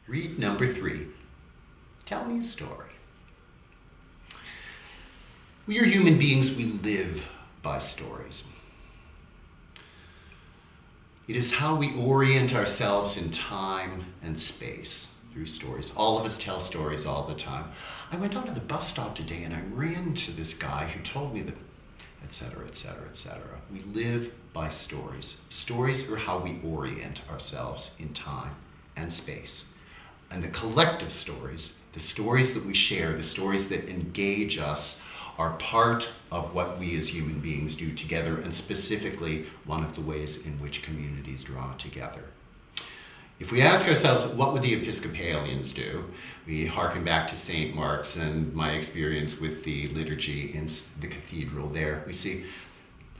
Read number 3. Tell me a story. We are human beings. We live by stories. It is how we orient ourselves in time and space through stories. All of us tell stories all the time. I went onto the bus stop today and I ran into this guy who told me that, etc., etc., etc. We live by stories. Stories are how we orient ourselves in time and space. And the collective stories, the stories that we share, the stories that engage us, are part of what we as human beings do together, and specifically one of the ways in which communities draw together. If we ask ourselves, what would the Episcopalians do? We hearken back to St. Mark's and my experience with the liturgy in the cathedral there. We see,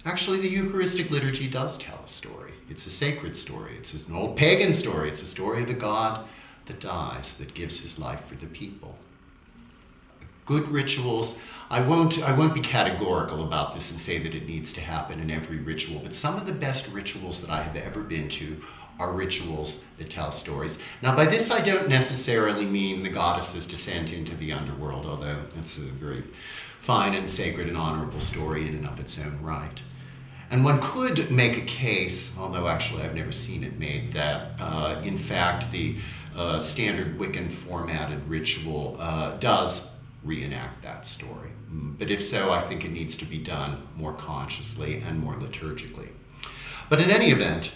actually, the Eucharistic liturgy does tell a story. It's a sacred story. It's an old pagan story. It's a story of a God that dies, that gives his life for the people. Good rituals. I won't be categorical about this and say that it needs to happen in every ritual, but some of the best rituals that I have ever been to are rituals that tell stories. Now, by this I don't necessarily mean the goddess's descent into the underworld, although that's a very fine and sacred and honorable story in and of its own right. And one could make a case, although actually I've never seen it made, that in fact the standard Wiccan formatted ritual does reenact that story. But if so, I think it needs to be done more consciously and more liturgically. But in any event,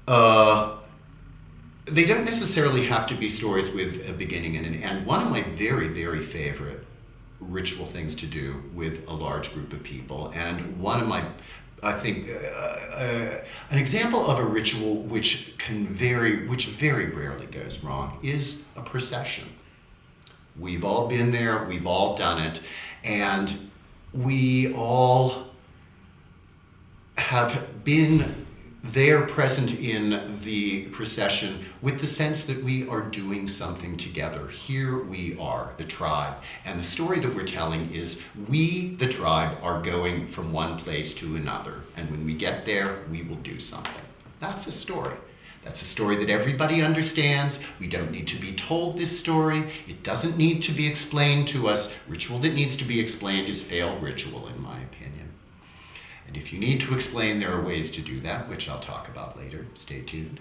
they don't necessarily have to be stories with a beginning and an end. One of my very, very favorite ritual things to do with a large group of people, and one of my, I think, an example of a ritual which very rarely goes wrong is a procession. We've all been there, we've all done it, and we all have been there present in the procession with the sense that we are doing something together. Here we are, the tribe, and the story that we're telling is we, the tribe, are going from one place to another, and when we get there, we will do something. That's a story. That's a story that everybody understands. We don't need to be told this story. It doesn't need to be explained to us. Ritual that needs to be explained is failed ritual, in my opinion. And if you need to explain, there are ways to do that, which I'll talk about later. Stay tuned.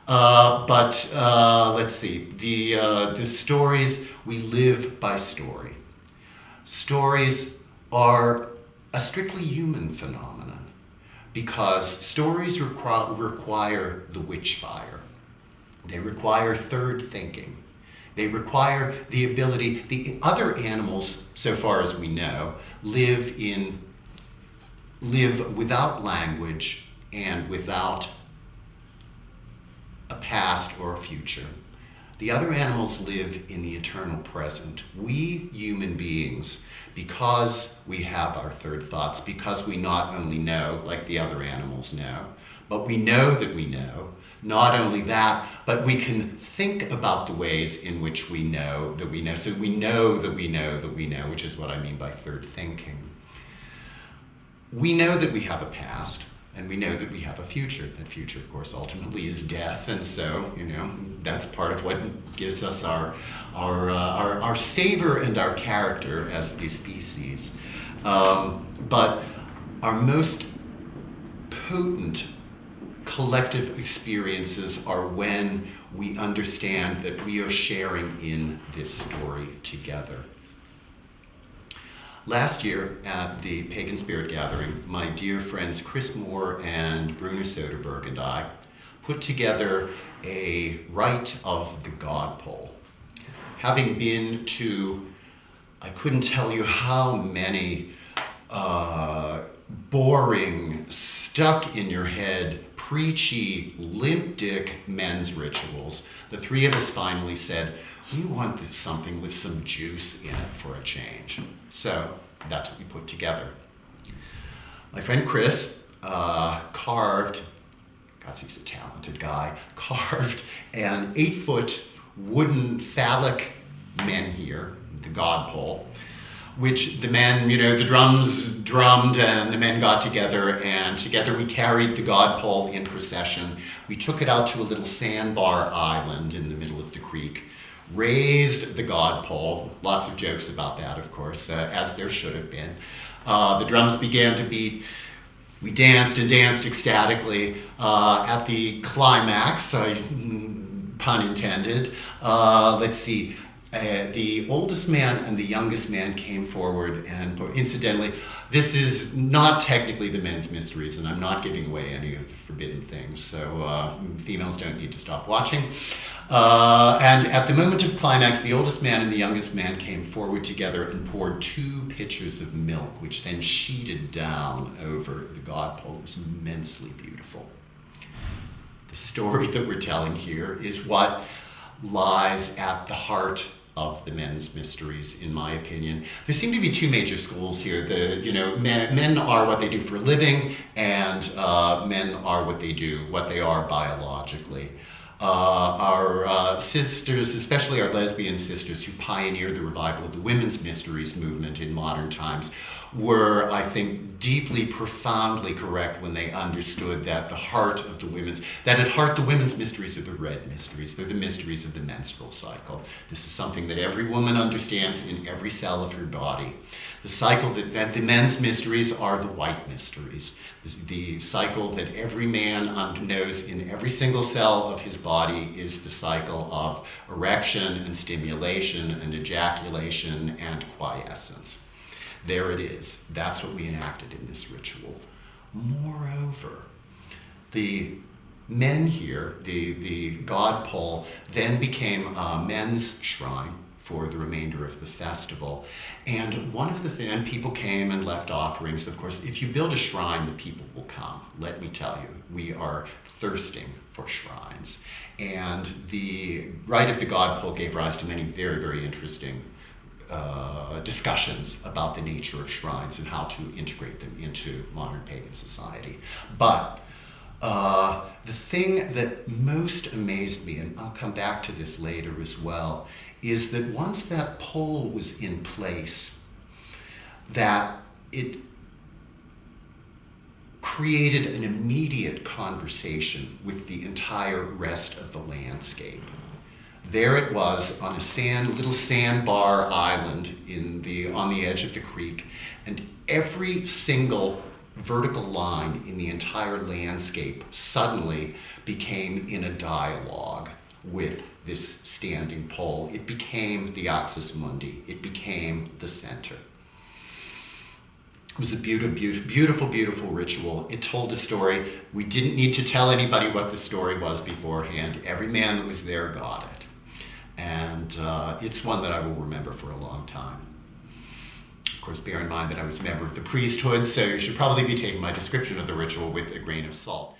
Let's see. The stories, we live by story. Stories are a strictly human phenomenon, because stories require the witch fire. They require third thinking. They require the ability, the other animals, so far as we know, live without language and without a past or a future. The other animals live in the eternal present. We human beings, because we have our third thoughts, because we not only know, like the other animals know, but we know that we know. Not only that, but we can think about the ways in which we know that we know. So we know that we know that we know, which is what I mean by third thinking. We know that we have a past, and we know that we have a future. That future, of course, ultimately is death, and so, that's part of what gives us our savor and our character as a species. But our most potent collective experiences are when we understand that we are sharing in this story together. Last year at the Pagan Spirit Gathering, my dear friends Chris Moore and Bruno Soderberg and I put together a rite of the God pole. Having been to, I couldn't tell you how many boring, stuck in your head, preachy, limp dick men's rituals, the three of us finally said, we want something with some juice in it for a change. So that's what we put together. My friend Chris carved, God, he's a talented guy, carved an 8-foot wooden phallic menhir, the God pole, which the men, the drums drummed and the men got together, and together we carried the god pole in procession. We took it out to a little sandbar island in the middle of the creek, raised the god pole, lots of jokes about that, of course, as there should have been. The drums began to beat. We danced and danced ecstatically. At the climax, pun intended, let's see, the oldest man and the youngest man came forward, and incidentally, this is not technically the men's mysteries, and I'm not giving away any of the forbidden things, so females don't need to stop watching. And at the moment of climax, the oldest man and the youngest man came forward together and poured 2 pitchers of milk, which then sheeted down over the god pole. It was immensely beautiful. The story that we're telling here is what lies at the heart of the men's mysteries, in my opinion. There seem to be 2 major schools here. Men are what they do for a living, and men are what they are biologically. Our sisters, especially our lesbian sisters who pioneered the revival of the women's mysteries movement in modern times, were, I think, deeply, profoundly correct when they understood that at heart the women's mysteries are the red mysteries. They're the mysteries of the menstrual cycle. This is something that every woman understands in every cell of her body. The cycle that the men's mysteries are the white mysteries. The cycle that every man knows in every single cell of his body is the cycle of erection and stimulation and ejaculation and quiescence. There it is. That's what we enacted in this ritual. Moreover, the men here, the god pole, then became a men's shrine for the remainder of the festival. And one of the things, and people came and left offerings. Of course, if you build a shrine, the people will come. Let me tell you, we are thirsting for shrines. And the rite of the god pole gave rise to many very, very interesting discussions about the nature of shrines and how to integrate them into modern pagan society. But the thing that most amazed me, and I'll come back to this later as well, is that once that pole was in place, that it created an immediate conversation with the entire rest of the landscape. There it was on a little sandbar island on the edge of the creek, and every single vertical line in the entire landscape suddenly became in a dialogue with this standing pole. It became the axis mundi. It became the center. It was a beautiful, beautiful ritual. It told a story. We didn't need to tell anybody what the story was beforehand. Every man that was there got it. And it's one that I will remember for a long time. Of course, bear in mind that I was a member of the priesthood, so you should probably be taking my description of the ritual with a grain of salt.